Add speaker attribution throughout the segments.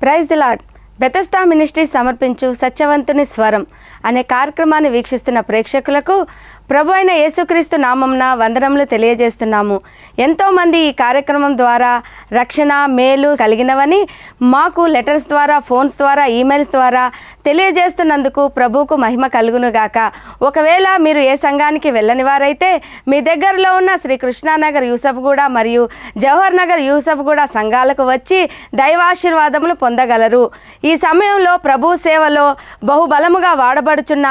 Speaker 1: Praise the lord. Bethesda ministries సమర్పించు సత్యవంతుని స్వరం అనే కార్యక్రమాన్ని వీక్షిస్తున్న ప్రేక్షకులకు ప్రభు అయిన యేసుక్రీస్తు నామంన వందనములు తెలియజేస్తున్నాము. ఎంతోమంది ఈ కార్యక్రమం ద్వారా రక్షణ మేలు కలిగినవని మాకు లెటర్స్ ద్వారా, ఫోన్స్ ద్వారా, ఈమెయిల్స్ ద్వారా తెలియజేస్తున్నందుకు ప్రభువుకు మహిమ కలుగునుగాక. ఒకవేళ మీరు ఏ సంఘానికి వెళ్ళని వారైతే మీ దగ్గరలో ఉన్న శ్రీ కృష్ణానగర్ యూసఫ్గూడ మరియు జవహర్ నగర్ యూసఫ్గూడ సంఘాలకు వచ్చి దైవాశీర్వాదములు పొందగలరు. ఈ సమయంలో ప్రభు సేవలో బహుబలముగా వాడబడుచున్న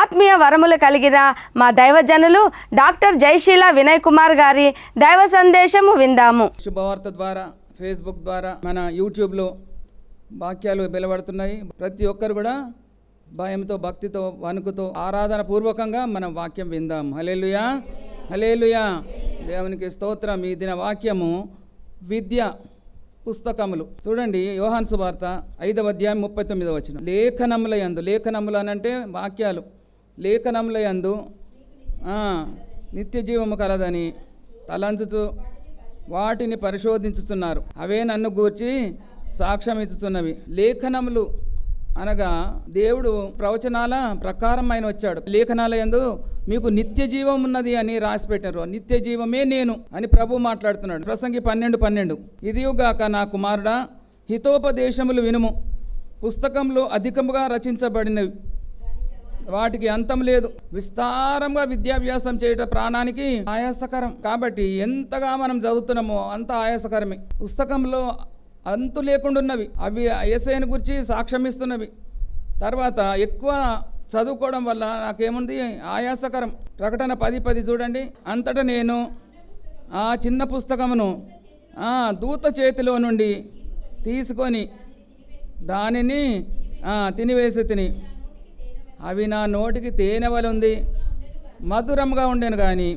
Speaker 1: ఆత్మీయ వరములు కలిగిన మా దైవజనులు డాక్టర్ జయశీల వినయ్ కుమార్ గారి దైవ సందేశము విందాము.
Speaker 2: శుభవార్త ద్వారా, ఫేస్బుక్ ద్వారా, మన యూట్యూబ్లో వాక్యాలు వెలువడుతున్నాయి. ప్రతి ఒక్కరు కూడా భయంతో, భక్తితో, వణుకుతో, ఆరాధన పూర్వకంగా మనం వాక్యం విందాం. హల్లెలూయా, హల్లెలూయా. దేవునికి స్తోత్రం. ఈ దిన వాక్యము విద్య పుస్తకములు. చూడండి, యోహాను సువార్త 5వ అధ్యాయం 39వ వచనం. లేఖనముల యందు, లేఖనములు అనంటే వాక్యాలు, లేఖనముల యందు నిత్య జీవము కలదని తలంచుచు వాటిని పరిశోధించుతున్నారు, అవే నన్ను గూర్చి సాక్ష్యం ఇచ్చుతున్నవి. లేఖనములు అనగా దేవుడు ప్రవచనాల ప్రకారం ఆయన వచ్చాడు. లేఖనాల యందు మీకు నిత్య జీవం ఉన్నది అని రాసి పెట్టారు. నిత్య జీవమే నేను అని ప్రభు మాట్లాడుతున్నాడు. ప్రసంగి 12:12 ఇదియుగాక నా కుమారుడా, హితోపదేశములు వినుము. పుస్తకంలో అధికముగా రచించబడినవి, వాటికి అంతం లేదు. విస్తారంగా విద్యాభ్యాసం చేయటం ప్రాణానికి ఆయాసకరం. కాబట్టి ఎంతగా మనం చదువుతున్నామో అంత ఆయాసకరమే. పుస్తకంలో అంతు లేకుండా ఉన్నవి, అవి యేసయ్యను గురించి సాక్ష్యం ఇస్తున్నవి. తర్వాత ఎక్కువ చదువుకోవడం వల్ల నాకేముంది, ఆయాసకరం. ప్రకటన 10:10 చూడండి. అంతటా నేను ఆ చిన్న పుస్తకమును దూత చేతిలో నుండి తీసుకొని దానిని తినివేసి తిని, అవి నా నోటికి తేనె వలె ఉంది, మధురంగా ఉండేను. కానీ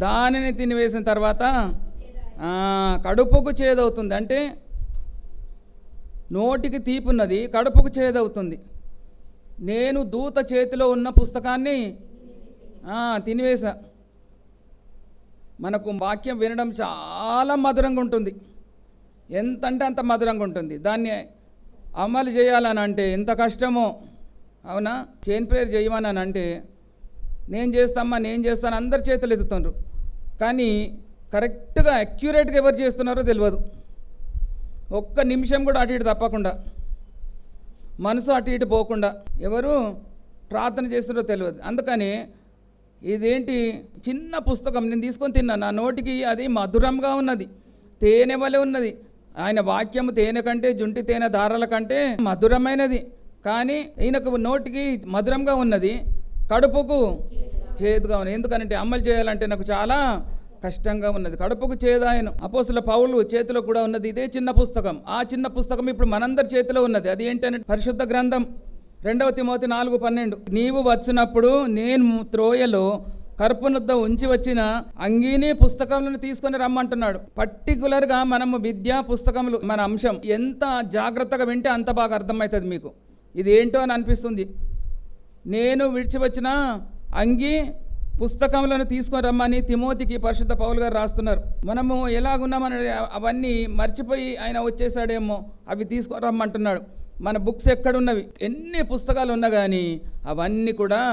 Speaker 2: దానిని తినివేసిన తర్వాత కడుపుకు చేదవుతుంది. అంటే నోటికి తీపున్నది, కడుపుకు చేదవుతుంది. నేను దూత చేతిలో ఉన్న పుస్తకాన్ని తినివేశా. మనకు వాక్యం వినడం చాలా మధురంగా ఉంటుంది, ఎంతంటే అంత మధురంగా ఉంటుంది. దాన్ని అమలు చేయాలని అంటే ఎంత కష్టమో, అవునా? చైన్ ప్రేయర్ చేయమని అంటే నేను చేస్తామా, నేను చేస్తాను అందరి చేతులు ఎత్తుతున్నారు. కానీ కరెక్ట్గా అక్యురేట్గా ఎవరు చేస్తున్నారో తెలియదు. ఒక్క నిమిషం కూడా అటు ఇటు తప్పకుండా, మనసు అటు ఇటు పోకుండా ఎవరు ప్రార్థన చేస్తున్నారో తెలియదు. అందుకని ఇదేంటి చిన్న పుస్తకం నేను తీసుకొని తిన్నాను, నా నోటికి అది మధురంగా ఉన్నది, తేనె వలె ఉన్నది. ఆయన వాక్యము తేనె కంటే, జుంటి తేనె ధారల కంటే మధురమైనది. కానీ ఈయనకు నోటికి మధురంగా ఉన్నది, కడుపుకు చేదుగా ఉన్నది. ఎందుకంటే అమలు చేయాలంటే నాకు చాలా కష్టంగా ఉన్నది, కడుపుకు చేదాయను. అపోస్తలుల పౌలు చేతిలో కూడా ఉన్నది ఇదే చిన్న పుస్తకం. ఆ చిన్న పుస్తకం ఇప్పుడు మనందరి చేతిలో ఉన్నది. అది ఏంటంటే పరిశుద్ధ గ్రంథం. 2వ తిమోతి 4:12 నీవు వచ్చినప్పుడు నేను త్రోయలో కర్పునొద్ద ఉంచి వచ్చిన అంగీని పుస్తకములను తీసుకొని రమ్మంటున్నాడు. పర్టికులర్గా మనము విద్యా పుస్తకములు మన అంశం. ఎంత జాగ్రత్తగా వింటే అంత బాగా అర్థమవుతుంది మీకు. ఇది ఏంటో అని అనిపిస్తుంది. నేను విడిచి వచ్చిన అంగీ పుస్తకములను తీసుకొని రమ్మని తిమోతికి పరిశుద్ధ పౌలు గారు రాస్తున్నారు. మనము ఎలాగున్నామని అవన్నీ మర్చిపోయి ఆయన వచ్చేసాడేమో, అవి తీసుకొని రమ్మంటున్నాడు. మన బుక్స్ ఎక్కడున్నవి, ఎన్ని పుస్తకాలు ఉన్నా కానీ అవన్నీ కూడా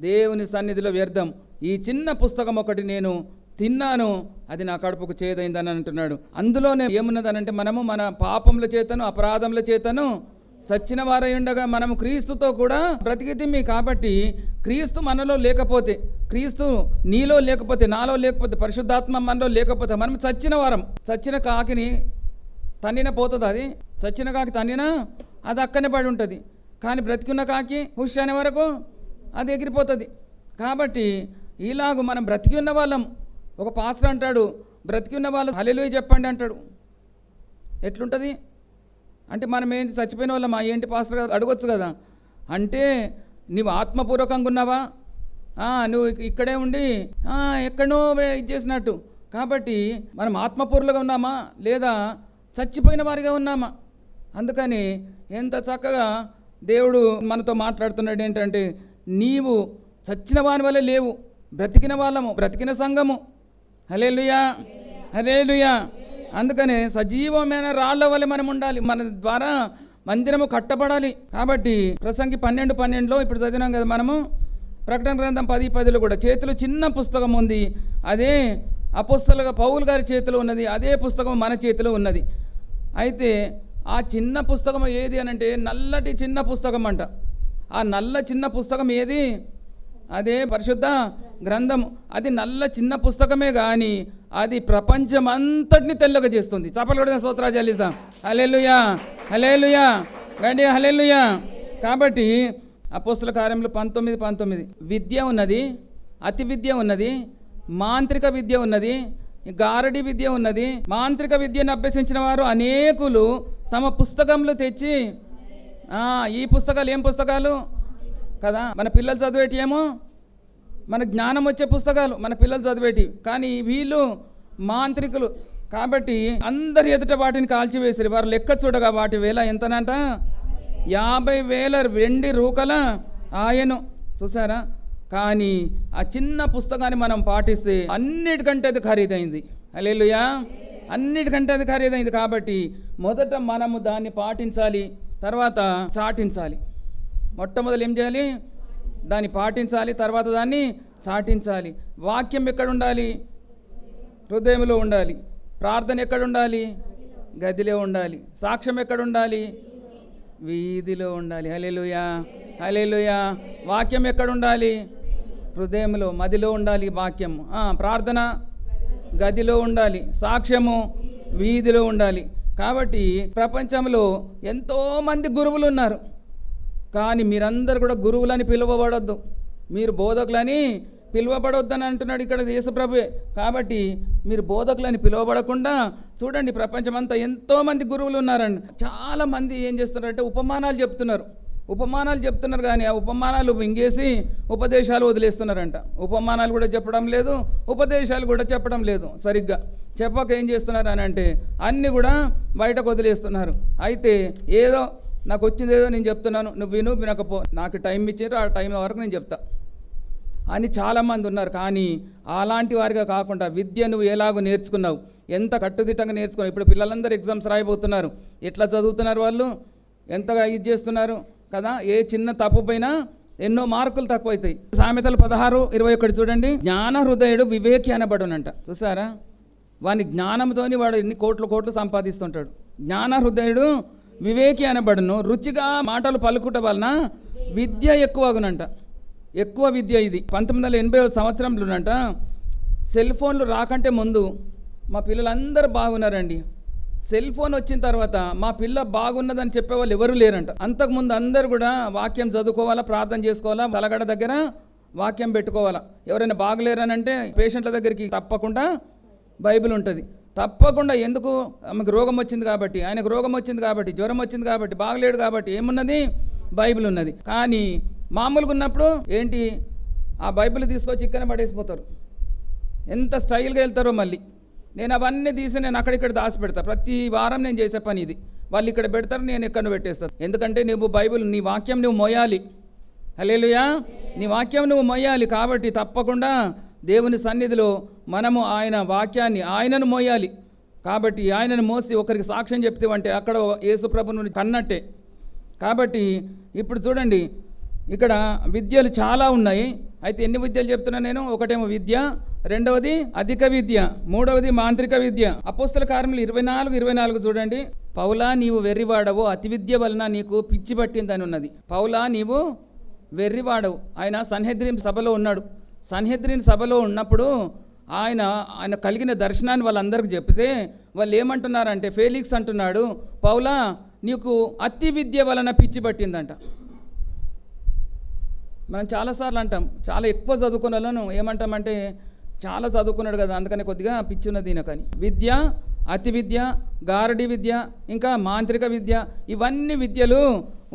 Speaker 2: దేవుని సన్నిధిలో వ్యర్థం. ఈ చిన్న పుస్తకం ఒకటి నేను తిన్నాను, అది నా కడుపుకు చేదైందని అంటున్నాడు. అందులోనే ఏమున్నదనంటే మనము మన పాపముల చేతను, అపరాధముల చేతను చచ్చిన వారై ఉండగా మనము క్రీస్తుతో కూడా బ్రతికితిమి. కాబట్టి క్రీస్తు మనలో లేకపోతే, క్రీస్తు నీలో లేకపోతే, నాలో లేకపోతే, పరిశుద్ధాత్మ మనలో లేకపోతే మనం చచ్చిన వారం. చచ్చిన కాకిని తన్నిన పోతుంది, అది చచ్చిన కాకి తన్నినా అది అక్కనే పడి ఉంటుంది. కానీ బ్రతికున్న కాకి హుష్ అనే వరకు అది ఎగిరిపోతుంది. కాబట్టి ఇలాగ మనం బ్రతికి ఉన్న వాళ్ళం. ఒక పాస్టర్ అంటాడు, బ్రతికి ఉన్న వాళ్ళు హల్లెలూయా చెప్పండి అంటాడు. ఎట్లుంటుంది అంటే మనం ఏంటి చచ్చిపోయిన వాళ్ళమా ఏంటి పాస్టర్ గారు అడగొచ్చు కదా. అంటే నువ్వు ఆత్మపూర్వకంగా ఉన్నావా, నువ్వు ఇక్కడే ఉండి ఎక్కడో ఇది చేసినట్టు. కాబట్టి మనం ఆత్మపూర్వకంగా ఉన్నామా లేదా చచ్చిపోయిన వారిగా ఉన్నామా? అందుకని ఎంత చక్కగా దేవుడు మనతో మాట్లాడుతున్నాడు. ఏంటంటే నీవు చచ్చిన వాని వల్ల లేవు, బ్రతికిన వాళ్ళము, బ్రతికిన సంఘము. హల్లెలూయా, హల్లెలూయా. అందుకనే సజీవమైన రాళ్ల వల్ల మనం ఉండాలి. మన ద్వారా మందిరము కట్టబడాలి. కాబట్టి ప్రసంగి 12:12 ఇప్పుడు చదివినాం కదా మనము. ప్రకటన గ్రంథం 10:10 కూడా చేతిలో చిన్న పుస్తకం ఉంది. అదే అపోస్తలుగా పౌలు గారి చేతిలో ఉన్నది. అదే పుస్తకం మన చేతిలో ఉన్నది. అయితే ఆ చిన్న పుస్తకం ఏది అని అంటే నల్లటి చిన్న పుస్తకం అంట. ఆ నల్ల చిన్న పుస్తకం ఏది? అదే పరిశుద్ధ గ్రంథము. అది నల్ల చిన్న పుస్తకమే కానీ అది ప్రపంచం అంతటిని తెల్లగా చేస్తుంది. చప్పలు కూడా స్తోత్రాలు చెల్లిస్తాం. హల్లెలూయా, హల్లెలూయా, గండి హల్లెలూయా. కాబట్టి అపోస్తల కార్యములు 19:19 విద్య ఉన్నది, అతి విద్య ఉన్నది, మాంత్రిక విద్య ఉన్నది, గారడి విద్య ఉన్నది. మాంత్రిక విద్యను అభ్యసించిన వారు అనేకులు తమ పుస్తకంలో తెచ్చి ఈ పుస్తకాలు ఏం పుస్తకాలు కదా, మన పిల్లలు చదివేటి ఏమో మన జ్ఞానం వచ్చే పుస్తకాలు మన పిల్లలు చదివేటి. కానీ వీళ్ళు మాంత్రికులు కాబట్టి అందరి ఎదుట వాటిని కాల్చివేసిరి. వారు లెక్క చూడగా వాటి వేల ఎంతనంట 50,000 వెండి రూకల ఆయను. చూసారా? కానీ ఆ చిన్న పుస్తకాన్ని మనం పాటిస్తే అన్నిటికంటే అది ఖరీదైంది. హల్లెలూయా, అన్నిటికంటే అది ఖరీదైంది. కాబట్టి మొదట మనము దాన్ని పాటించాలి, తర్వాత చాటించాలి. మొట్టమొదలు ఏం చేయాలి? దాన్ని పాటించాలి, తర్వాత దాన్ని చాటించాలి. వాక్యం ఎక్కడ ఉండాలి? హృదయంలో ఉండాలి. ప్రార్థన ఎక్కడ ఉండాలి? గదిలో ఉండాలి. సాక్ష్యం ఎక్కడ ఉండాలి? వీధిలో ఉండాలి. హల్లెలూయా, హల్లెలూయా. వాక్యం ఎక్కడ ఉండాలి? హృదయంలో, మదిలో ఉండాలి వాక్యం. ప్రార్థన గదిలో ఉండాలి, సాక్ష్యము వీధిలో ఉండాలి. కాబట్టి ప్రపంచంలో ఎంతోమంది గురువులు ఉన్నారు. కానీ మీరందరూ కూడా గురువులని పిలువబడొద్దు, మీరు బోధకులని పిలువబడొద్దని అంటున్నాడు ఇక్కడ యేసుప్రభువే. కాబట్టి మీరు బోధకులని పిలువబడకుండా చూడండి, ప్రపంచమంతా ఎంతోమంది గురువులు ఉన్నారండి. చాలామంది ఏం చేస్తున్నారంటే ఉపమానాలు చెప్తున్నారు కానీ ఆ ఉపమానాలు మింగేసి ఉపదేశాలు వదిలేస్తున్నారంట. ఉపమానాలు కూడా చెప్పడం లేదు, ఉపదేశాలు కూడా చెప్పడం లేదు. సరిగ్గా చెప్పక ఏం చేస్తున్నారు అని అంటే అన్నీ కూడా బయటకు వదిలేస్తున్నారు. అయితే ఏదో నాకు వచ్చింది ఏదో నేను చెప్తున్నాను, నువ్వు వినకపో, నాకు టైం ఇచ్చారు, ఆ టైం వరకు నేను చెప్తా అని చాలామంది ఉన్నారు. కానీ అలాంటి వారిగా కాకుండా విద్య నువ్వు ఎలాగో నేర్చుకున్నావు, ఎంత కట్టుదిట్టంగా నేర్చుకున్నావు. ఇప్పుడు పిల్లలందరూ ఎగ్జామ్స్ రాయబోతున్నారు. ఎట్లా చదువుతున్నారు వాళ్ళు, ఎంతగా ఇది చేస్తున్నారు కదా. ఏ చిన్న తప్పు పైన ఎన్నో మార్కులు తక్కువైతాయి. సామెతలు 16:21 చూడండి. జ్ఞాన హృదయుడు వివేకి అనబడునంట. చూసారా? వాని జ్ఞానంతోని వాడు ఎన్ని కోట్లు సంపాదిస్తుంటాడు. జ్ఞాన హృదయుడు వివేకి అనబడును, రుచిగా మాటలు పలుకుట వలన విద్య ఎక్కువగునంట. ఎక్కువ విద్య ఇది. 1980 సంవత్సరంలోనంట సెల్ ఫోన్లు రాకంటే ముందు మా పిల్లలందరూ బాగున్నారండి. సెల్ ఫోన్ వచ్చిన తర్వాత మా పిల్ల బాగున్నదని చెప్పేవాళ్ళు ఎవరు లేరంట. అంతకుముందు అందరు కూడా వాక్యం చదువుకోవాలా, ప్రార్థన చేసుకోవాలా, తలగడ దగ్గర వాక్యం పెట్టుకోవాలా. ఎవరైనా బాగలేరని అంటే పేషెంట్ల దగ్గరికి తప్పకుండా బైబిల్ ఉంటుంది. తప్పకుండా ఎందుకు? ఆమెకు రోగం వచ్చింది కాబట్టి, ఆయనకు రోగం వచ్చింది కాబట్టి, జ్వరం వచ్చింది కాబట్టి, బాగలేడు కాబట్టి ఏమున్నది? బైబిల్ ఉన్నది. కానీ మామూలుగా ఉన్నప్పుడు ఏంటి? ఆ బైబిల్ తీసుకొచ్చి ఇక్కడనే పడేసిపోతారు. ఎంత స్టైల్గా వెళ్తారో. మళ్ళీ నేను అవన్నీ తీసి నేను అక్కడిక్కడ దాచి పెడతా. ప్రతి వారం నేను చేసే పని ఇది. వాళ్ళు ఇక్కడ పెడతారు, నేను ఎక్కడ పెట్టేస్తాను. ఎందుకంటే నువ్వు బైబిల్, నీ వాక్యం నువ్వు మోయాలి. హల్లెలూయా, నీ వాక్యం నువ్వు మోయాలి. కాబట్టి తప్పకుండా దేవుని సన్నిధిలో మనము ఆయన వాక్యాన్ని, ఆయనను మోయాలి. కాబట్టి ఆయనను మోసి ఒకరికి సాక్ష్యం చెప్తేవంటే అక్కడ యేసుప్రభుని కన్నట్టే. కాబట్టి ఇప్పుడు చూడండి, ఇక్కడ విద్యలు చాలా ఉన్నాయి. అయితే ఎన్ని విద్యలు చెప్తున్నా నేను? ఒకటేమో విద్య, రెండవది అధిక విద్య, మూడవది మాంత్రిక విద్య. అపోస్తల కార్యములు 24:24 చూడండి. పౌలా నీవు వెర్రివాడవు, అతి విద్య వలన నీకు పిచ్చి పట్టిందని ఉన్నది. పౌలా నీవు వెర్రివాడవు. ఆయన సన్హెద్రిన్ సభలో ఉన్నాడు. సన్హెద్రిన్ సభలో ఉన్నప్పుడు ఆయన కలిగిన దర్శనాన్ని వాళ్ళందరికీ చెప్తే వాళ్ళు ఏమంటున్నారంటే, ఫేలిక్స్ అంటున్నాడు, పౌలా నీకు అతి విద్య వలన పిచ్చి పట్టిందంట. మనం చాలాసార్లు అంటాం, చాలా ఎక్కువ చదువుకున్న వాళ్ళను ఏమంటామంటే చాలా చదువుకున్నాడు కదా అందుకని కొద్దిగా పిచ్చి ఉన్నది ఈయనకని. విద్య, అతి విద్య, గారడి విద్య, ఇంకా మాంత్రిక విద్య, ఇవన్నీ విద్యలు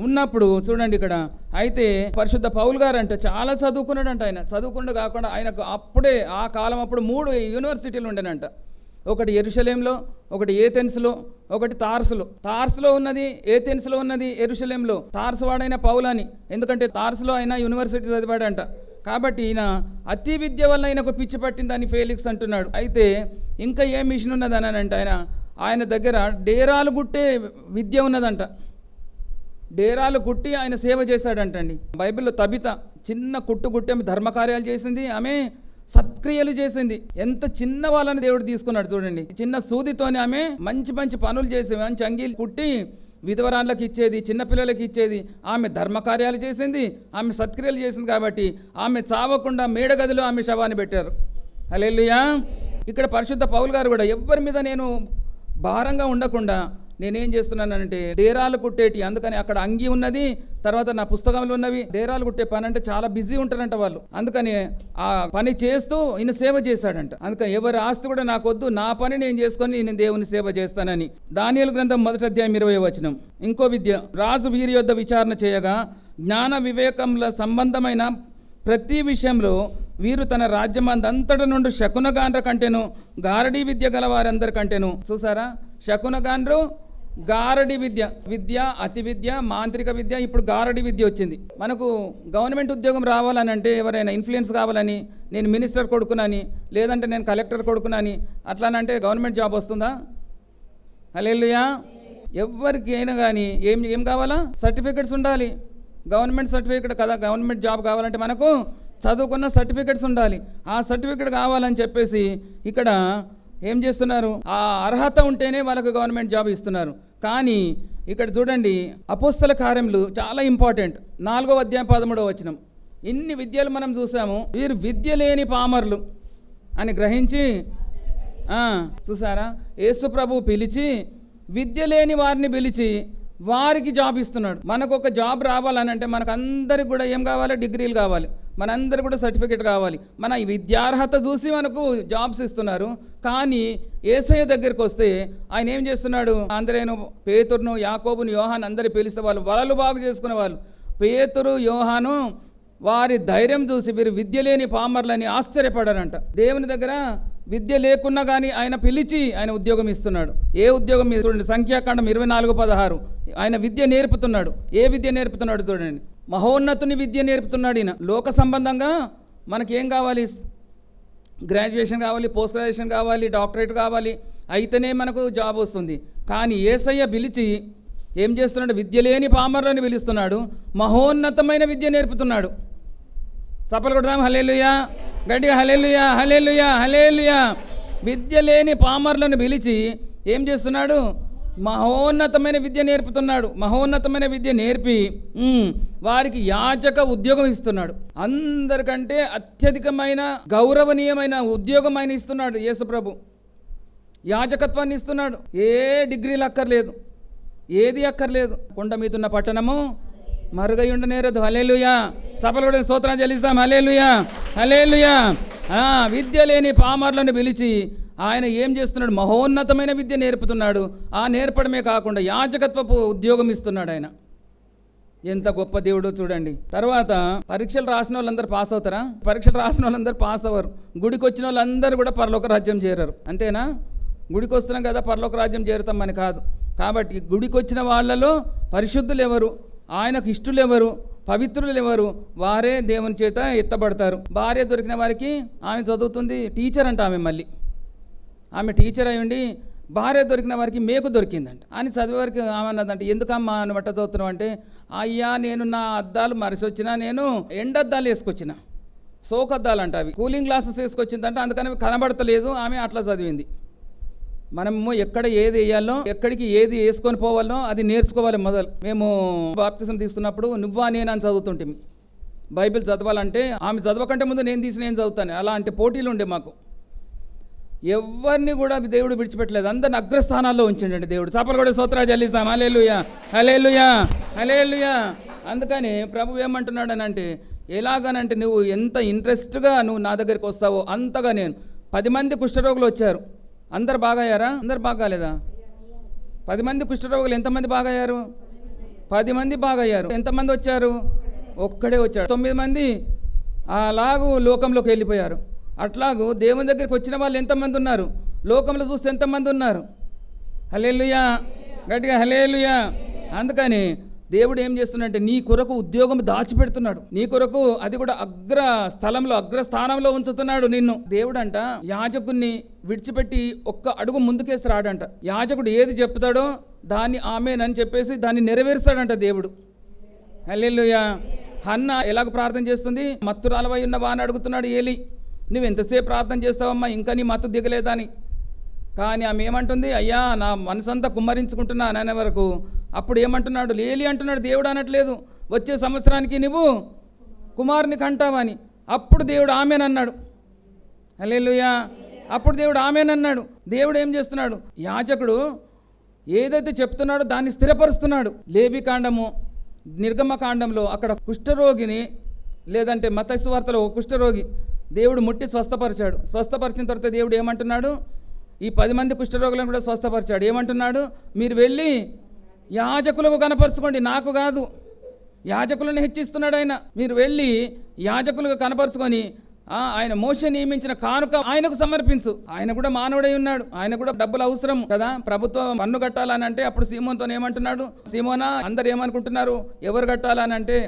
Speaker 2: ఉన్నప్పుడు చూడండి ఇక్కడ. అయితే పరిశుద్ధ పౌలు గారు అంటే చాలా చదువుకున్నాడంట. ఆయన చదువుకుండా కాకుండా ఆయనకు అప్పుడే ఆ కాలం అప్పుడు 3 యూనివర్సిటీలు ఉండేనంట. ఒకటి యెరూషలేంలో, ఒకటి ఏథెన్స్లో, ఒకటి తార్సులో. తార్సులో ఉన్నది, ఏథెన్స్లో ఉన్నది, యెరూషలేంలో. తార్సు వాడైన పౌలని, ఎందుకంటే తార్సులో ఆయన యూనివర్సిటీ చదివాడంట. కాబట్టి ఈయన అతి విద్య వల్ల ఆయనకు పిచ్చి పట్టిందని ఫేలిక్స్ అంటున్నాడు. అయితే ఇంకా ఏ మిషన్ ఉన్నదని అంటే ఆయన ఆయన దగ్గర డేరాలు కుట్టే విద్య ఉన్నదంట. డేరాలు కుట్టి ఆయన సేవ చేశాడంటండి. బైబిల్లో తబిత చిన్న కుట్టి ఆమె ధర్మకార్యాలు చేసింది, ఆమె సత్క్రియలు చేసింది. ఎంత చిన్న వాళ్ళని దేవుడు తీసుకున్నాడు చూడండి. చిన్న సూదితోనే ఆమె మంచి మంచి పనులు చేసి మంచి అంగీలు కుట్టి విధవరాళ్ళకి ఇచ్చేది, చిన్నపిల్లలకి ఇచ్చేది. ఆమె ధర్మకార్యాలు చేసింది, ఆమె సత్క్రియలు చేసింది. కాబట్టి ఆమె చావకుండా మేడగదిలో ఆమె శవాన్ని పెట్టారు. హల్లెలూయా. ఇక్కడ పరిశుద్ధ పౌలు గారు కూడా ఎవరి మీద నేను భారంగా ఉండకుండా నేనేం చేస్తున్నానంటే డేరాలు కుట్టేటి, అందుకని అక్కడ అంగి ఉన్నది, తర్వాత నా పుస్తకంలో ఉన్నవి. డేరాలు కుట్టే పని అంటే చాలా బిజీ ఉంటారంట వాళ్ళు, అందుకని ఆ పని చేస్తూ ఈయన సేవ చేశాడంట. అందుకని ఎవరి ఆస్తి కూడా నాకొద్దు, నా పని నేను చేసుకొని నేను దేవుని సేవ చేస్తానని. దానియేలు గ్రంథం 1వ అధ్యాయం 20వ వచనం. ఇంకో విద్య, రాజు వీరి యొద్ద విచారణ చేయగా జ్ఞాన వివేకముల సంబంధమైన ప్రతి విషయంలో వీరు తన రాజ్యమందంతట నుండి శకునగాండ్ర కంటేను గారడీ విద్య గల వారందరికంటేను. చూసారా, శకునగాండ్రు గారడి విద్య, అతి విద్య, మాంత్రిక విద్య, ఇప్పుడు గారడి విద్య వచ్చింది. మనకు గవర్నమెంట్ ఉద్యోగం రావాలని అంటే ఎవరైనా ఇన్ఫ్లుయెన్స్ కావాలని, నేను మినిస్టర్ కొడుకునని, లేదంటే నేను కలెక్టర్ కొడుకునని అట్లానంటే గవర్నమెంట్ జాబ్ వస్తుందా? హల్లెలూయా. ఎవరికి అయినా కానీ ఏం కావాలా? సర్టిఫికెట్స్ ఉండాలి. గవర్నమెంట్ సర్టిఫికెట్ కదా, గవర్నమెంట్ జాబ్ కావాలంటే మనకు చదువుకున్న సర్టిఫికెట్స్ ఉండాలి. ఆ సర్టిఫికెట్ కావాలని చెప్పేసి ఇక్కడ ఏం చేస్తున్నారు, ఆ అర్హత ఉంటేనే వాళ్ళకు గవర్నమెంట్ జాబ్ ఇస్తున్నారు. కానీ ఇక్కడ చూడండి, అపోస్తల కార్యములు చాలా ఇంపార్టెంట్. 4వ అధ్యాయం 13వ వచనం. ఇన్ని విద్యలు మనం చూసాము, వీరు విద్య లేని పామర్లు అని గ్రహించి చూసారా, యేసు ప్రభు పిలిచి విద్య లేని వారిని పిలిచి వారికి జాబ్ ఇస్తున్నాడు. మనకు ఒక జాబ్ రావాలని అంటే మనకు అందరికి కూడా ఏం కావాలి? డిగ్రీలు కావాలి, మనందరికి కూడా సర్టిఫికెట్ కావాలి. మన విద్యార్హత చూసి మనకు జాబ్స్ ఇస్తున్నారు. కానీ యేసయ్య దగ్గరికి వస్తే ఆయన ఏం చేస్తున్నాడు? అందరేను పేతురును, యాకోబును, యోహాను అందరి పిలిస్తే వాళ్ళు వలలు బాగు చేసుకునే వాళ్ళు. పేతురు, యోహాను వారి ధైర్యం చూసి వీరు విద్య లేని పామర్లని ఆశ్చర్యపడారంట. దేవుని దగ్గర విద్య లేకున్నా కానీ ఆయన పిలిచి ఆయన ఉద్యోగం ఇస్తున్నాడు. ఏ ఉద్యోగం మీరు చూడండి, సంఖ్యాకాండం 24:16. ఆయన విద్య నేర్పుతున్నాడు. ఏ విద్య నేర్పుతున్నాడు చూడండి, మహోన్నతుని విద్య నేర్పుతున్నాడు ఈయన. లోక సంబంధంగా మనకేం కావాలి? గ్రాడ్యుయేషన్ కావాలి, పోస్ట్ గ్రాడ్యుయేషన్ కావాలి, డాక్టరేట్ కావాలి, అయితేనే మనకు జాబ్ వస్తుంది. కానీ యేసయ్య పిలిచి ఏం చేస్తున్నాడు? విద్య లేని పామరులను పిలుస్తున్నాడు, మహోన్నతమైన విద్య నేర్పుతున్నాడు. చప్పలు కొడదాం హల్లెలూయా, గట్టిగా హల్లెలూయా, హల్లెలూయా, హల్లెలూయా. విద్య లేని పామరులను పిలిచి ఏం చేస్తున్నాడు? మహోన్నతమైన విద్య నేర్పుతున్నాడు. మహోన్నతమైన విద్య నేర్పి వారికి యాజక ఉద్యోగం ఇస్తున్నాడు. అందరికంటే అత్యధికమైన గౌరవనీయమైన ఉద్యోగం ఆయన ఇస్తున్నాడు. యేసు ప్రభు యాజకత్వాన్ని ఇస్తున్నాడు. ఏ డిగ్రీలు అక్కర్లేదు, ఏది అక్కర్లేదు. కొండ మీదున్న పట్టణము మరుగై ఉండనేరదు. హల్లెలూయా. చప్పలు కూడా స్తోత్రం చెల్లిస్తాం. హల్లెలూయా, హల్లెలూయా. విద్య లేని పామర్లను పిలిచి ఆయన ఏం చేస్తున్నాడు? మహోన్నతమైన విద్య నేర్పుతున్నాడు. ఆ నేర్పడమే కాకుండా యాజకత్వపు ఉద్యోగం ఇస్తున్నాడు ఆయన. ఎంత గొప్ప దేవుడు చూడండి. తర్వాత పరీక్షలు రాసిన వాళ్ళందరూ పాస్ అవుతారా? పరీక్షలు రాసిన వాళ్ళందరూ పాస్ అవ్వరు. గుడికి వచ్చిన వాళ్ళందరూ కూడా పరలోక రాజ్యం చేరరు. అంతేనా? గుడికి వస్తున్నాం కదా పరలోక రాజ్యం చేరుతామని కాదు. కాబట్టి గుడికి వచ్చిన వాళ్ళలో పరిశుద్ధులు ఎవరు, ఆయనకు ఇష్టలు ఎవరు, పవిత్రులు ఎవరు, వారే దేవుని చేత ఎత్తబడతారు. భార్య దొరికిన వారికి ఆమె చదువుతుంది, టీచర్ అంట ఆమె. మళ్ళీ ఆమె టీచర్ అయి ఉండి భార్య దొరికిన వారికి మేకు దొరికిందంట అని చదివేవారికి ఆమె అన్నదంటే, ఎందుకమ్మా అని బట్ట చదువుతున్నావు అంటే, అయ్యా నేను నా అద్దాలు మరిసి వచ్చినా, నేను ఎండద్దాలు వేసుకొచ్చిన, సోకద్దాలు అంట, అవి కూలింగ్ గ్లాసెస్ వేసుకొచ్చిందంట, అందుకని కనబడతలేదు. ఆమె అట్లా చదివింది. మనము ఎక్కడ ఏది వేయాలో, ఎక్కడికి ఏది వేసుకొని పోవాలో అది నేర్చుకోవాలి. మొదలు మేము బాప్తిజం తీసుకున్నప్పుడు నువ్వా నేను అని చదువుతుంటే, బైబిల్ చదవాలంటే ఆమె చదవకంటే ముందు నేను చదువుతాను. అలాంటి పోటీలు ఉండే మాకు. ఎవరిని కూడా దేవుడు విడిచిపెట్టలేదు, అందరిని అగ్రస్థానాల్లో ఉంచండి దేవుడు. చప్పలు కూడా స్తోత్రాలు చెల్లిస్తాం. హల్లెలూయా, హల్లెలూయా, హల్లెలూయా. అందుకని ప్రభు ఏమంటున్నాడు అని అంటే, ఎలాగనంటే నువ్వు ఎంత ఇంట్రెస్ట్గా నువ్వు నా దగ్గరికి వస్తావో అంతగా నేను. 10 మంది కుష్ఠరోగులు వచ్చారు, అందరు బాగయ్యారా? అందరు బాగాలేదా? 10 మంది కుష్ఠరోగులు ఎంతమంది బాగయ్యారు? 10 మంది బాగయ్యారు. ఎంతమంది వచ్చారు? ఒక్కడే వచ్చాడు. 9 మంది అలాగూ లోకంలోకి వెళ్ళిపోయారు. అట్లాగూ దేవుని దగ్గరికి వచ్చిన వాళ్ళు ఎంతమంది ఉన్నారు? లోకంలో చూస్తే ఎంతమంది ఉన్నారు? హల్లెలూయా, గట్టిగా హల్లెలూయా. అందుకని దేవుడు ఏం చేస్తున్నాడంటే నీ కొరకు ఉద్యోగం దాచిపెడుతున్నాడు, నీ కొరకు అది కూడా అగ్రస్థానంలో ఉంచుతున్నాడు నిన్ను. దేవుడు అంట యాజకుడిని విడిచిపెట్టి ఒక్క అడుగు ముందుకేసి రాడంట. యాజకుడు ఏది చెప్తాడో దాన్ని ఆమేనని చెప్పేసి దాన్ని నెరవేరుస్తాడంట దేవుడు. హల్లెలూయా. హన్న ఎలాగ ప్రార్థన చేస్తుంది? మత్తురాలవై ఉన్నవా అని అడుగుతున్నాడు ఏలి. నువ్వు ఎంతసేపు ప్రార్థన చేస్తావమ్మా, ఇంకా నీ మత్తు దిగలేదా అని. కానీ ఆమె ఏమంటుంది? అయ్యా నా మనసంతా కుమ్మరించుకుంటున్నాను అనే వరకు. అప్పుడు ఏమంటున్నాడు? ఏలి అంటున్నాడు, దేవుడు అనట్లేదు వచ్చే సంవత్సరానికి నువ్వు కుమారుని కంటావని. అప్పుడు దేవుడు ఆమేనన్నాడు. హల్లెలూయా. అప్పుడు దేవుడు ఆమేనన్నాడు. దేవుడు ఏం చేస్తున్నాడు? యాజకుడు ఏదైతే చెప్తున్నాడో దాన్ని స్థిరపరుస్తున్నాడు. లేవికాండము నిర్గమకాండంలో అక్కడ కుష్ఠరోగిని, లేదంటే మత్తయి సువార్తలో ఒక కుష్ఠరోగి దేవుడు ముట్టి స్వస్థపరిచాడు. స్వస్థపరిచిన తర్వాత దేవుడు ఏమంటున్నాడు? ఈ 10 మంది కుష్ఠరోగులను కూడా స్వస్థపరిచాడు. ఏమంటున్నాడు? మీరు వెళ్ళి యాజకులకు కనపరుచుకోండి, నాకు కాదు. యాజకులను హెచ్చిస్తున్నాడు ఆయన. మీరు వెళ్ళి యాజకులకు కనపరుచుకొని ఆయన మోషే నియమించిన కానుక ఆయనకు సమర్పించు. ఆయన కూడా మానవుడై ఉన్నాడు, ఆయన కూడా డబ్బులు అవసరం కదా. ప్రభుత్వం పన్ను కట్టాలని అంటే అప్పుడు సీమోన్తో ఏమంటున్నాడు? సీమోనా, అందరు ఏమనుకుంటున్నారు, ఎవరు కట్టాలని అంటే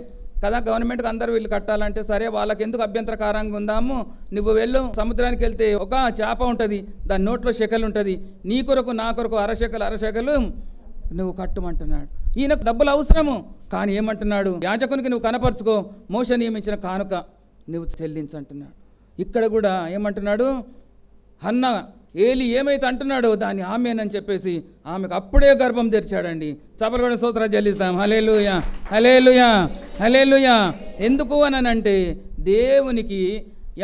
Speaker 2: కదా గవర్నమెంట్కి అందరు వీళ్ళు కట్టాలంటే, సరే వాళ్ళకి ఎందుకు అభ్యంతరకారంగా ఉందాము, నువ్వు వెళ్ళు. సముద్రానికి వెళ్తే ఒక చేప ఉంటుంది, దాని నోట్లో శకలు ఉంటుంది, నీ కొరకు నా కొరకు అరశకలు నువ్వు కట్టుమంటున్నాడు. ఈయనకు డబ్బులు అవసరము, కానీ ఏమంటున్నాడు? యాజకునికి నువ్వు కనపరుచుకో, మోషే నియమించిన కానుక నువ్వు చెల్లించంటున్నాడు. ఇక్కడ కూడా ఏమంటున్నాడు? హన్న ఏలి ఏమైతే అంటున్నాడో దాన్ని ఆమేనని చెప్పేసి ఆమెకు అప్పుడే గర్భం తెరిచాడండి. చపలు కూడా స్తోత్రాలు చెల్లిస్తాం. హల్లెలూయా, హల్లెలూయా, హల్లెలూయా. ఎందుకు అనంటే దేవునికి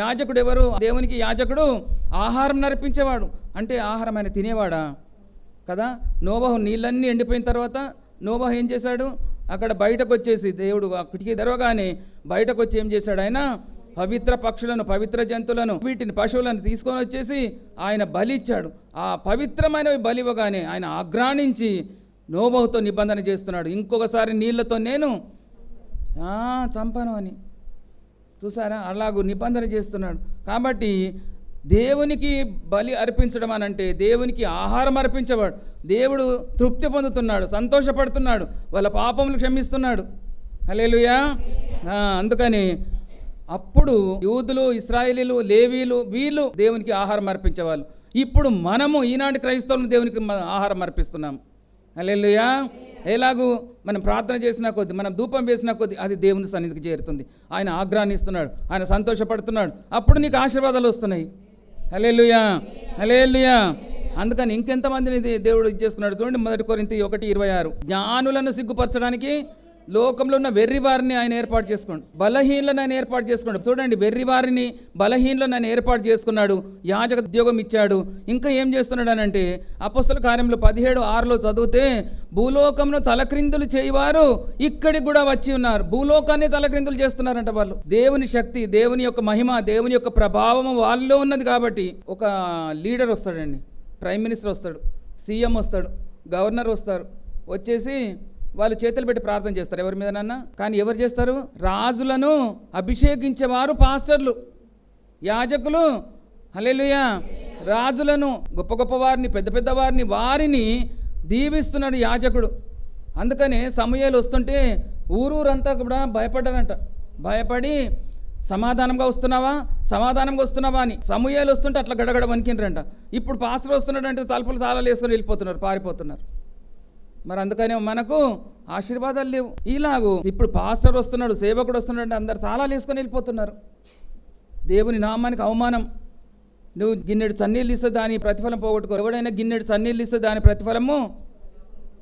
Speaker 2: యాజకుడు ఎవరు? దేవునికి యాజకుడు ఆహారం నర్పించేవాడు. అంటే ఆహారం ఆయన తినేవాడా కదా. నోబహు నీళ్ళన్నీ ఎండిపోయిన తర్వాత నోబహు ఏం చేశాడు? అక్కడ బయటకు వచ్చేసి దేవుడు ఆ కిటికీ తెరవగానే బయటకు వచ్చి ఏం చేశాడు? ఆయన పవిత్ర పక్షులను, పవిత్ర జంతువులను, వీటిని పశువులను తీసుకొని వచ్చేసి ఆయన బలి ఇచ్చాడు. ఆ పవిత్రమైనవి బలి ఇవ్వగానే ఆయన ఆగ్రానించి నోబహుతో నిబంధన చేస్తున్నాడు, ఇంకొకసారి నీళ్లతో నేను చంపను అని. చూసారా? అలాగూ నిబంధన చేస్తున్నాడు. కాబట్టి దేవునికి బలి అర్పించడం అని అంటే దేవునికి ఆహారం అర్పించేవాడు. దేవుడు తృప్తి పొందుతున్నాడు, సంతోషపడుతున్నాడు, వాళ్ళ పాపములు క్షమిస్తున్నాడు. హల్లెలూయా. అందుకని అప్పుడు యూదులు, ఇశ్రాయేలీలు, లేవీలు వీళ్ళు దేవునికి ఆహారం అర్పించేవాళ్ళు. ఇప్పుడు మనము ఈనాటి క్రైస్తవులను దేవునికి ఆహారం అర్పిస్తున్నాం. హల్లెలూయా. ఎలాగూ మనం ప్రార్థన చేసిన కొద్దీ, మనం ధూపం వేసిన కొద్దీ అది దేవుని సన్నిధికి చేరుతుంది. ఆయన ఆగ్రహిస్తున్నాడు, ఆయన సంతోషపడుతున్నాడు, అప్పుడు నీకు ఆశీర్వాదాలు వస్తున్నాయి. హల్లెలూయా, హల్లెలూయా. అందుకని ఇంకెంతమందిని దేవుడు ఇచ్చేసుకున్నాడు చూడండి. 1 కొరింథీ 1:26. జ్ఞానులను సిగ్గుపరచడానికి లోకంలో ఉన్న వెర్రివారిని ఆయన ఏర్పాటు చేసుకున్నాడు, బలహీనులను ఆయన ఏర్పాటు చేసుకున్నాడు. చూడండి, వెర్రివారిని బలహీనులను ఆయన ఏర్పాటు చేసుకున్నాడు, యాజక ఉద్యోగం ఇచ్చాడు. ఇంకా ఏం చేస్తున్నాడు అని అంటే అపొస్తల కార్యములు 17:6 చదివితే, భూలోకంను తలక్రిందులు చేయవారు ఇక్కడికి కూడా వచ్చి ఉన్నారు. భూలోకాన్ని తలక్రిందులు చేస్తున్నారంట వాళ్ళు. దేవుని శక్తి, దేవుని యొక్క మహిమ, దేవుని యొక్క ప్రభావం వాళ్ళలో ఉన్నది. కాబట్టి ఒక లీడర్ వస్తాడండి, ప్రైమ్ మినిస్టర్ వస్తాడు, సీఎం వస్తాడు, గవర్నర్ వస్తారు, వచ్చేసి వాళ్ళు చేతులు పెట్టి ప్రార్థన చేస్తారు ఎవరి మీదనన్నా. కానీ ఎవరు చేస్తారు? రాజులను అభిషేకించేవారు పాస్టర్లు, యాజకులు. హల్లెలూయా. రాజులను, గొప్ప గొప్ప వారిని, పెద్ద పెద్ద వారిని, వారిని దీవిస్తున్నాడు యాజకుడు. అందుకనే సమూయేలు వస్తుంటే ఊరూరంతా కూడా భయపడ్డారంట. భయపడి సమాధానంగా వస్తున్నావా అని. సమూయేలు వస్తుంటే అట్లా గడగడ వణికిండ్రంట. ఇప్పుడు పాస్టర్ వస్తున్నాడు అంటే తలుపులు తాళాలు వేసుకొని వెళ్ళిపోతున్నారు, పారిపోతున్నారు. మరి అందుకనే మనకు ఆశీర్వాదాలు లేవు. ఇలాగూ ఇప్పుడు పాస్టర్ వస్తున్నాడు, సేవకుడు వస్తున్నాడు అంటే అందరు తాళాలు వేసుకొని వెళ్ళిపోతున్నారు. దేవుని నామానికి అవమానం. నువ్వు గిన్నెడు చన్నీళ్ళు ఇస్తే దాని ప్రతిఫలం పోగొట్టుకోరు. ఎవడైనా గిన్నెడు చన్నీళ్ళు ఇస్తే దాని ప్రతిఫలము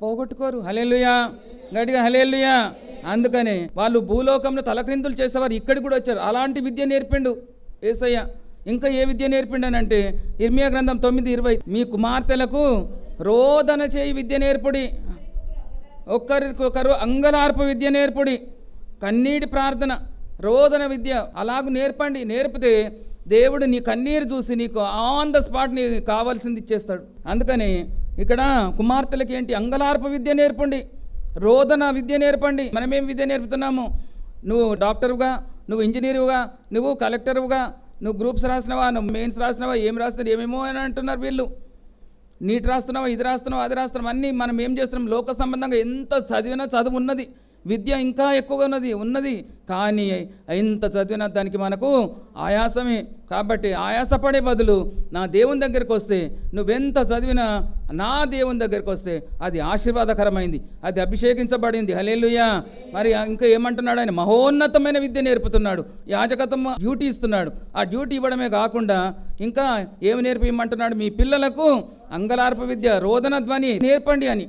Speaker 2: పోగొట్టుకోరు. హల్లెలూయా, గట్టిగా హల్లెలూయా. అందుకనే వాళ్ళు భూలోకంలో తలక్రిందులు చేసేవారు ఇక్కడికి కూడా వచ్చారు. అలాంటి విద్య నేర్పిండు యేసయ్య. ఇంకా ఏ విద్య నేర్పిండనంటే ఇర్మియా గ్రంథం 9:20, మీ కుమార్తెలకు రోదన చేయి విద్య నేర్పుడి, ఒక్కరికొకరు అంగలార్పు విద్య నేర్పుడి, కన్నీటి ప్రార్థన, రోదన విద్య అలాగూ నేర్పండి. నేర్పితే దేవుడు నీ కన్నీరు చూసి నీకు ఆన్ ద స్పాట్ నీకు కావాల్సింది ఇచ్చేస్తాడు. అందుకని ఇక్కడ కుమార్తెలకి ఏంటి? అంగలార్పు విద్య నేర్పండి, రోదన విద్య నేర్పండి. మనమేం విద్య నేర్పుతున్నాము? నువ్వు డాక్టర్గా, నువ్వు ఇంజనీరుగా, నువ్వు కలెక్టర్గా, నువ్వు గ్రూప్స్ రాసినవా, నువ్వు మెయిన్స్ రాసినవా, ఏం రాస్తున్నారు, ఏమేమో అని అంటున్నారు వీళ్ళు. నీట్ రాస్తున్నావా, ఇది రాస్తున్నావా, అది రాస్తున్నావా, అన్నీ మనం ఏం చేస్తున్నాం? లోక సంబంధంగా ఎంత చదివినా చదువు ఉన్నది, విద్య ఇంకా ఎక్కువగా ఉన్నది కానీ ఎంత చదివినా దానికి మనకు ఆయాసమే. కాబట్టి ఆయాసపడే బదులు నా దేవుని దగ్గరికి వస్తే, నువ్వెంత చదివినా నా దేవుని దగ్గరికి వస్తే అది ఆశీర్వాదకరమైంది, అది అభిషేకించబడింది. హల్లెలూయా. మరి ఇంకా ఏమంటున్నాడు ఆయన? మహోన్నతమైన విద్య నేర్పుతున్నాడు, యాజకత్వం డ్యూటీ ఇస్తున్నాడు. ఆ డ్యూటీ ఇవ్వడమే కాకుండా ఇంకా ఏమి నేర్పిమంటున్నాడు? మీ పిల్లలకు అంగలార్ప విద్య, రోదన ధ్వని నేర్పండి అని.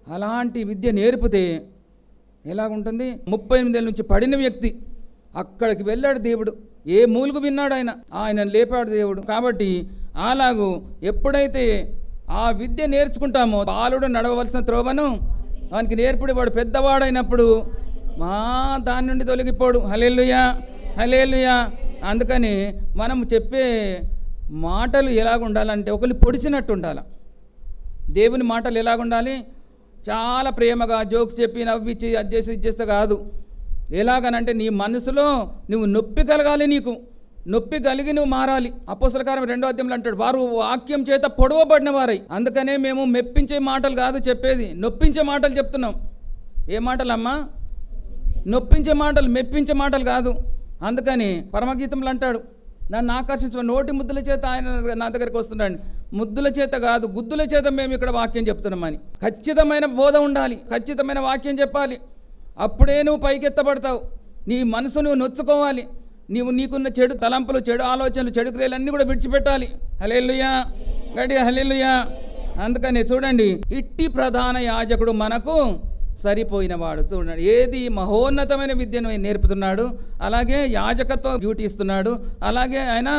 Speaker 2: అలాంటి విద్య నేర్పితే ఎలాగుంటుంది? 38 ఏళ్ళ నుంచి పడిన వ్యక్తి అక్కడికి వెళ్ళాడు దేవుడు. ఏ మూలుగు విన్నాడు ఆయన లేపాడు దేవుడు. కాబట్టి అలాగూ ఎప్పుడైతే ఆ విద్య నేర్చుకుంటామో, బాలుడు నడవవలసిన త్రోవను వానికి నేర్పుడు, వాడు పెద్దవాడైనప్పుడు దాని నుండి తొలగిపోడు. హల్లెలూయా, హల్లెలూయా. అందుకని మనం చెప్పే మాటలు ఎలాగుండాలంటే ఒకరు పొడిచినట్టు ఉండాలి. దేవుని మాటలు ఎలాగుండాలి? చాలా ప్రేమగా జోక్స్ చెప్పి నవ్విచ్చి అది చేసి ఇది చేస్తే కాదు. ఎలాగనంటే నీ మనసులో నువ్వు నొప్పి కలగాలి, నీకు నొప్పి కలిగి నువ్వు మారాలి. అపోస్తల కార్యం 2వ అధ్యాయంలో అంటాడు, వారు వాక్యం చేత పొడవబడిన వారై. అందుకనే మేము మెప్పించే మాటలు కాదు చెప్పేది, నొప్పించే మాటలు చెప్తున్నాం. ఏ మాటలమ్మా? నొప్పించే మాటలు, మెప్పించే మాటలు కాదు. అందుకని పరమగీతంలో అంటాడు, నన్ను ఆకర్షించ నోటి ముద్దుల చేత ఆయన నా దగ్గరికి వస్తున్నాడు. ముద్దుల చేత కాదు, గుద్దుల చేత మేము ఇక్కడ వాక్యం చెప్తున్నామని. ఖచ్చితమైన బోధ ఉండాలి, ఖచ్చితమైన వాక్యం చెప్పాలి. అప్పుడే నువ్వు పైకెత్తబడతావు. నీ మనసు నువ్వు నొచ్చుకోవాలి. నీకున్న చెడు తలంపులు, చెడు ఆలోచనలు, చెడు క్రియలు అన్నీ కూడా విడిచిపెట్టాలి. హల్లెలూయా, గట్టిగా హల్లెలూయా. అందుకని చూడండి, ఇట్టి ప్రధాన యాజకుడు మనకు సరిపోయినవాడు. చూడండి, ఏది మహోన్నతమైన విద్యను నేర్పుతున్నాడు, అలాగే యాజకత్వ డ్యూటీ ఇస్తున్నాడు. అలాగే ఆయన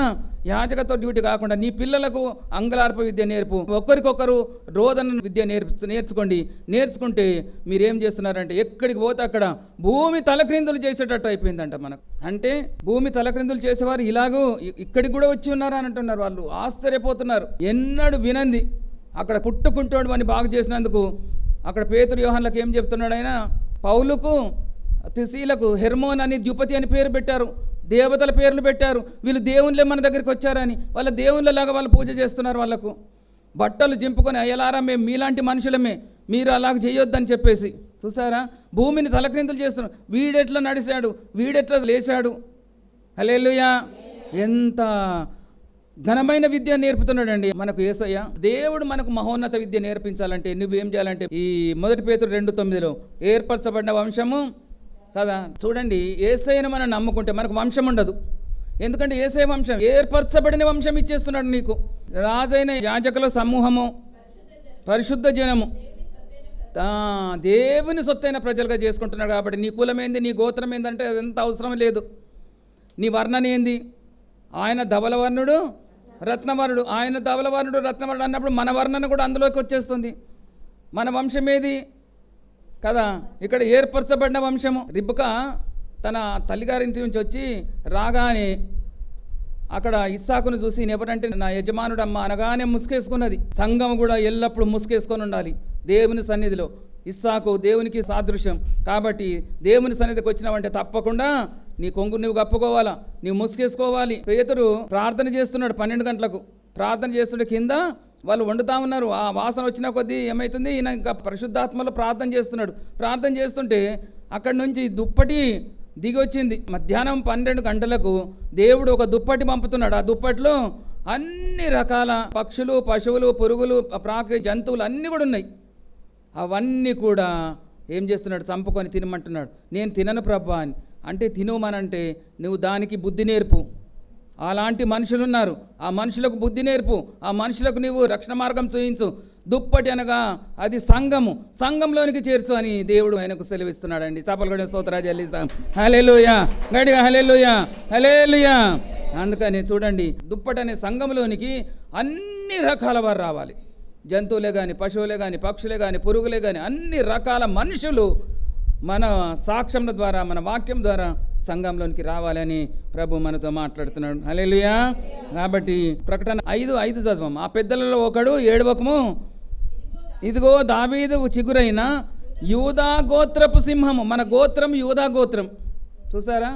Speaker 2: యాజకత్వ డ్యూటీ కాకుండా నీ పిల్లలకు అంగలార్ప విద్య నేర్పు, ఒకరికొకరు రోదన విద్య నేర్చుకోండి. నేర్చుకుంటే మీరేం చేస్తున్నారంటే ఎక్కడికి పోతే అక్కడ భూమి తలక్రిందులు చేసేటట్టు అయిపోయిందంట మనకు. అంటే భూమి తలక్రిందులు చేసేవారు ఇలాగూ ఇక్కడికి కూడా వచ్చి ఉన్నారు అని అంటున్నారు. వాళ్ళు ఆశ్చర్యపోతున్నారు. ఎన్నడూ వినంది అక్కడ పుట్టుకుంటాడు అని బాగు చేసినందుకు. అక్కడ పేతురు యోహాన్లకు ఏం చెప్తున్నాడు ఆయన? పౌలుకు తిసీలకు హెర్మోన్ అని ద్యుపతి అని పేరు పెట్టారు, దేవతల పేర్లు పెట్టారు. వీళ్ళు దేవుళ్ళే మన దగ్గరికి వచ్చారని, వాళ్ళ దేవుళ్ళలాగా వాళ్ళు పూజ చేస్తున్నారు. వాళ్ళకు బట్టలు చింపుకొని అయ్యలారా మేము మీలాంటి మనుషులమే, మీరు అలాగ చేయొద్దని చెప్పేసి. చూసారా, భూమిని తలక్రిందులు చేస్తున్నారు. వీడెట్లా నడిచాడు, వీడెట్లా లేచాడు. హల్లెలూయా. ఎంత ఘనమైన విద్య నేర్పుతున్నాడండి మనకు యేసయ్య. దేవుడు మనకు మహోన్నత విద్య నేర్పించాలంటే నువ్వేం చేయాలంటే ఈ 1 పేతురు 2:9 ఏర్పరచబడిన వంశము కదా. చూడండి, యేసయ్యను మనం నమ్ముకుంటే మనకు వంశం ఉండదు. ఎందుకంటే యేసయ్య వంశం, ఏర్పరచబడిన వంశం ఇచ్చేస్తున్నాడు నీకు. రాజైన యాజకుల సమూహము, పరిశుద్ధ జనము, దేవుని సొత్తైన ప్రజలుగా చేసుకుంటున్నాడు. కాబట్టి నీ కులం ఏంది, నీ గోత్రం ఏందంటే అదంత అవసరం లేదు. నీ వర్ణన ఏంది? ఆయన ధవలవర్ణుడు, రత్నవర్ణుడు. ఆయన ధవలవర్ణుడు, రత్నవర్ణుడు అన్నప్పుడు మన వర్ణన కూడా అందులోకి వచ్చేస్తుంది. మన వంశం ఏది కదా, ఇక్కడ ఏర్పరచబడిన వంశము. రిబ్కా తన తల్లిగారింటి నుంచి వచ్చి రాగానే అక్కడ ఇస్సాకును చూసి ఎవరంటే నా యజమానుడమ్మ అనగానే ముసుకేసుకున్నది. సంఘం కూడా ఎల్లప్పుడూ ముసుకేసుకొని ఉండాలి దేవుని సన్నిధిలో. ఇస్సాకు దేవునికి సాదృశ్యం కాబట్టి దేవుని సన్నిధికి వచ్చినావంటే తప్పకుండా నీ కొంగు నువ్వు కప్పుకోవాలా, నీవు ముసుకేసుకోవాలి. పేతురు ప్రార్థన చేస్తున్నాడు 12 గంటలకు. ప్రార్థన చేస్తుంటే కింద వాళ్ళు వండుతా ఉన్నారు. ఆ వాసన వచ్చిన కొద్దీ ఏమవుతుంది, ఈయన ఇంకా పరిశుద్ధాత్మలో ప్రార్థన చేస్తున్నాడు. ప్రార్థన చేస్తుంటే అక్కడి నుంచి దుప్పటి దిగి వచ్చింది. మధ్యాహ్నం 12 గంటలకు దేవుడు ఒక దుప్పటి పంపుతున్నాడు. ఆ దుప్పట్లో అన్ని రకాల పక్షులు, పశువులు, పురుగులు, ప్రాకి జంతువులు అన్నీ కూడా ఉన్నాయి. అవన్నీ కూడా ఏం చేస్తున్నాడు, చంపుకొని తినమంటున్నాడు. నేను తినను ప్రభా అని అంటే తినమనంటే నువ్వు దానికి బుద్ధి నేర్పు. అలాంటి మనుషులు ఉన్నారు, ఆ మనుషులకు బుద్ధి నేర్పు, ఆ మనుషులకు నీవు రక్షణ మార్గం చూయించు. దుప్పటి అనగా అది సంఘము, సంఘంలోనికి చేర్చు అని దేవుడు ఆయనకు సెలవిస్తున్నాడండి. చాపలు కూడా స్తోత్రాలు చెల్లిస్తాం. హల్లెలూయా, గట్టిగా హల్లెలూయా, హల్లెలూయా. అందుకని చూడండి, దుప్పటి అనే సంఘంలోనికి అన్ని రకాల వారు రావాలి. జంతువులే కానీ, పశువులే కానీ, పక్షులే కానీ, పురుగులే కానీ అన్ని రకాల మనుషులు మన సాక్ష్యం ద్వారా, మన వాక్యం ద్వారా సంఘంలోనికి రావాలని ప్రభు మనతో మాట్లాడుతున్నాడు. హల్లెలూయా. కాబట్టి ప్రకటన 5:5 చదవం. ఆ పెద్దలలో ఒకడు ఏడవకము, ఇదిగో దావీదు చిగురైన యూదా గోత్రపు సింహము. మన గోత్రం యూదా గోత్రం. చూసారా,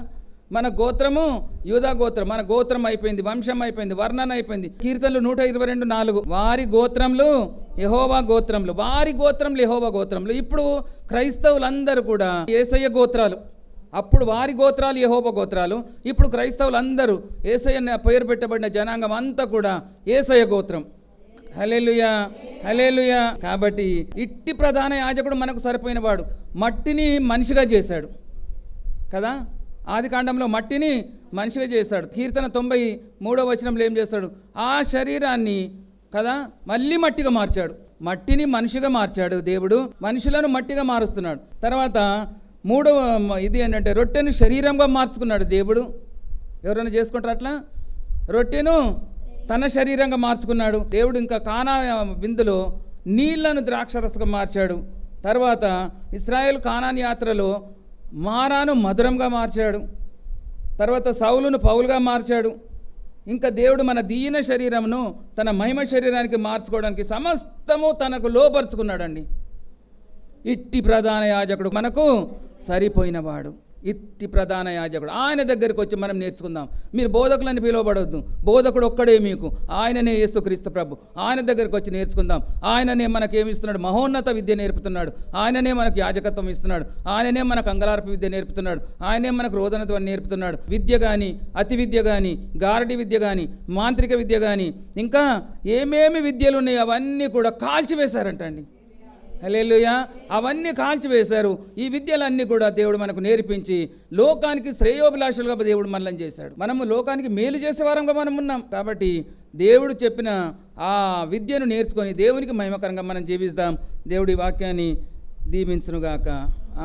Speaker 2: మన గోత్రము యూదా గోత్రం. మన గోత్రం అయిపోయింది, వంశం అయిపోయింది, వర్ణన అయిపోయింది. కీర్తనలు 122:4 వారి గోత్రములు యెహోవా గోత్రములు, వారి గోత్రములు యెహోవా గోత్రములు. ఇప్పుడు క్రైస్తవులందరూ కూడా యేసయ్య గోత్రాలు. అప్పుడు వారి గోత్రాలు యెహోవా గోత్రాలు, ఇప్పుడు క్రైస్తవులందరూ యేసయ్య పేరు పెట్టబడిన జనాంగం అంతా కూడా యేసయ్య గోత్రం. హల్లెలూయా, హల్లెలూయా. కాబట్టి ఇట్టి ప్రధాన యాజకుడు మనకు సరిపోయిన వాడు. మట్టిని మనిషిగా చేశాడు కదా, ఆది కాండంలో మట్టిని మనిషిగా చేశాడు. కీర్తన 93వ వచనంలో ఏం చేస్తాడు? ఆ శరీరాన్ని కదా మళ్ళీ మట్టిగా మార్చాడు. మట్టిని మనిషిగా మార్చాడు దేవుడు, మనుషులను మట్టిగా మారుస్తున్నాడు. తర్వాత మూడవ ఇది ఏంటంటే రొట్టెను శరీరంగా మార్చుకున్నాడు దేవుడు. ఎవరైనా చేసుకుంటారు అట్లా? రొట్టెను తన శరీరంగా మార్చుకున్నాడు దేవుడు. ఇంకా కానా బిందులో నీళ్లను ద్రాక్షరసంగా మార్చాడు. తర్వాత ఇశ్రాయేల్ కానాన్ యాత్రలో మారాను మధురంగా మార్చాడు. తర్వాత సౌలును పౌలుగా మార్చాడు. ఇంకా దేవుడు మన దీన శరీరమును తన మహిమ శరీరానికి మార్చుకోవడానికి సమస్తము తనకు లోపరుచుకున్నాడండి. ఇట్టి ప్రధాన యాజకుడు మనకు సరిపోయినవాడు. ఇట్టి ప్రధాన యాజకుడు ఆయన దగ్గరికి వచ్చి మనం నేర్చుకుందాం. మీరు బోధకులని పిలువబడవద్దు, బోధకుడు ఒక్కడే మీకు, ఆయననే యేసుక్రీస్తు ప్రభు. ఆయన దగ్గరికి వచ్చి నేర్చుకుందాం. ఆయననే మనకు ఏమి ఇస్తున్నాడు? మహోన్నత విద్య నేర్పుతున్నాడు. ఆయననే మనకు యాజకత్వం ఇస్తున్నాడు. ఆయననే మనకు అంగలార్ప విద్య నేర్పుతున్నాడు. ఆయనే మనకు రోదన ధ్వని నేర్పుతున్నాడు. విద్య కానీ, అతి విద్య కానీ, గారడి విద్య కానీ, మాంత్రిక విద్య కానీ, ఇంకా ఏమేమి విద్యలు ఉన్నాయో అవన్నీ కూడా కాల్చివేశారంట అండి. హల్లెలూయా. అవన్నీ కాల్చివేశారు. ఈ విద్యలన్నీ కూడా దేవుడు మనకు నేర్పించి లోకానికి శ్రేయోభిలాషులుగా దేవుడు మనల్ని చేశాడు. మనము లోకానికి మేలు చేసేవారంగా మనం ఉన్నాం. కాబట్టి దేవుడు చెప్పిన ఆ విద్యను నేర్చుకొని దేవునికి మహిమకరంగా మనం జీవిస్తాం. దేవుడి వాక్యాన్ని దీవించునుగాక.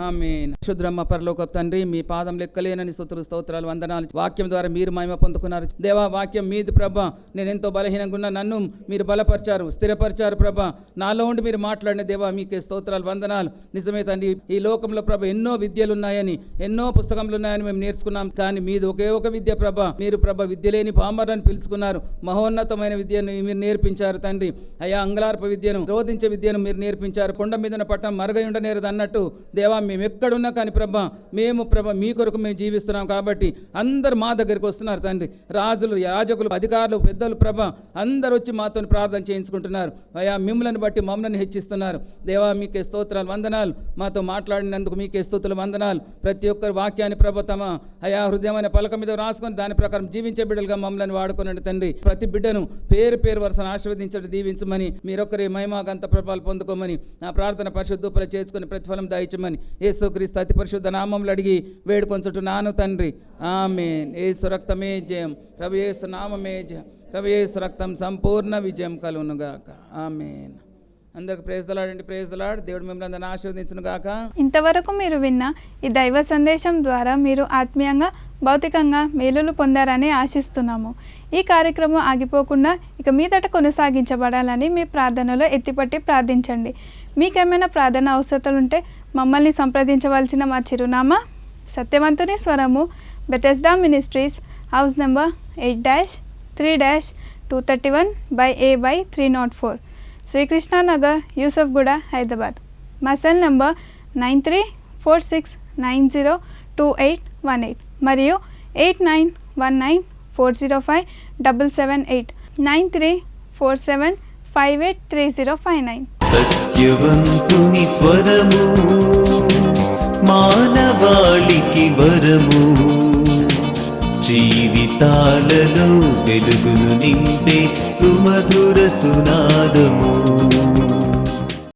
Speaker 2: ఆమేన్. శుద్రమ్మ పరలోకపు తండ్రి, మీ పాదం లెక్కలేనని స్తోత్రాలు వందనాలు. వాక్యం ద్వారా మీరు మహిమ పొందుకున్నారు దేవా. వాక్యం మీది ప్రభా. నేను ఎంతో బలహీనంగా ఉన్నా, నన్ను మీరు బలపరిచారు, స్థిరపరిచారు ప్రభా. నాలో ఉండి మీరు మాట్లాడిన దేవా, మీకే స్తోత్రాలు వందనాలు. నిజమే తండ్రి, ఈ లోకంలో ప్రభా ఎన్నో విద్యలు ఉన్నాయని, ఎన్నో పుస్తకములు ఉన్నాయని మేము నేర్చుకున్నాం. కానీ మీది ఒకే ఒక విద్య ప్రభా. మీరు ప్రభా విద్య లేని పామరాన్ని పిలుచుకున్నారు. మహోన్నతమైన విద్యను మీరు నేర్పించారు తండ్రి. అయా అంగలార్ప విద్యను, రోధించే విద్యను మీరు నేర్పించారు. కొండ మీద పట్టం మరుగై ఉండనేరదు అన్నట్టు దేవా, మేము ఎక్కడున్నా కానీ ప్రభా, మేము ప్రభా మీ కొరకు మేము జీవిస్తున్నాం. కాబట్టి అందరూ మా దగ్గరికి వస్తున్నారు తండ్రి. రాజులు, యాజకులు, అధికారులు, పెద్దలు ప్రభా అందరూ వచ్చి మాతో ప్రార్థన చేయించుకుంటున్నారు. అయా మిమ్మల్ని బట్టి మమ్మల్ని హెచ్చిస్తున్నారు దేవా. మీకే స్తోత్రాలు వందనాలు. మాతో మాట్లాడినందుకు మీకే స్తుతులు వందనాలు. ప్రతి ఒక్కరి వాక్యాన్ని ప్రభా తమ అయా హృదయమైన పలక మీద రాసుకొని దాని ప్రకారం జీవించే బిడ్డలుగా మమ్మల్ని వాడుకునండి తండ్రి. ప్రతి బిడ్డను పేరు పేరు వరుసను ఆశీర్వదించడం దీవించమని, మీరొక్కరి మహిమాగంత ప్రభావాలు పొందుకోమని, నా ప్రార్థన పరిశుద్ధుపల చేసుకుని ప్రతిఫలం దయచమని యేసుక్రీస్తు అతి పరిశుద్ధ నామములో అడిగి వేడుకొంచుచున్నాను తండ్రి. ఆమేన్. యేసు రక్తమే జయం, ప్రభు యేసు నామమే జయం, ప్రభు యేసు రక్తం సంపూర్ణ విజయం కలుగునుగాక. ఆమేన్. అందరికి ప్రైజ్ ది లార్డ్ అండి. Praise the lord. దేవుడు మిమ్మల్ని అందరిని ఆశీర్వదించునుగాక.
Speaker 3: ఇంతవరకు మీరు విన్న ఈ దైవ సందేశం ద్వారా మీరు ఆత్మీయంగా, భౌతికంగా మేలులు పొందారని ఆశిస్తున్నాము. ఈ కార్యక్రమం ఆగిపోకుండా ఇక మీదట కొనసాగించబడాలని మీ ప్రార్థనలో ఎత్తిపట్టి ప్రార్థించండి. మీకేమైనా ప్రార్థన అవసరతలుంటే మమ్మల్ని సంప్రదించవలసిన మా చిరునామా సత్యవంతుని స్వరము, Bethesda ministries, house number 8-231/A/304, Srikrishnanagar, Yousufguda, Hyderabad. మా సెల్ నెంబర్ 9346902818 మరియు 8919405778 9347583059.
Speaker 4: సత్యవంతుని స్వరము మానవాళికి వరము, జీవితాలలో వెలుగును నింపే సుమధుర సునాదము.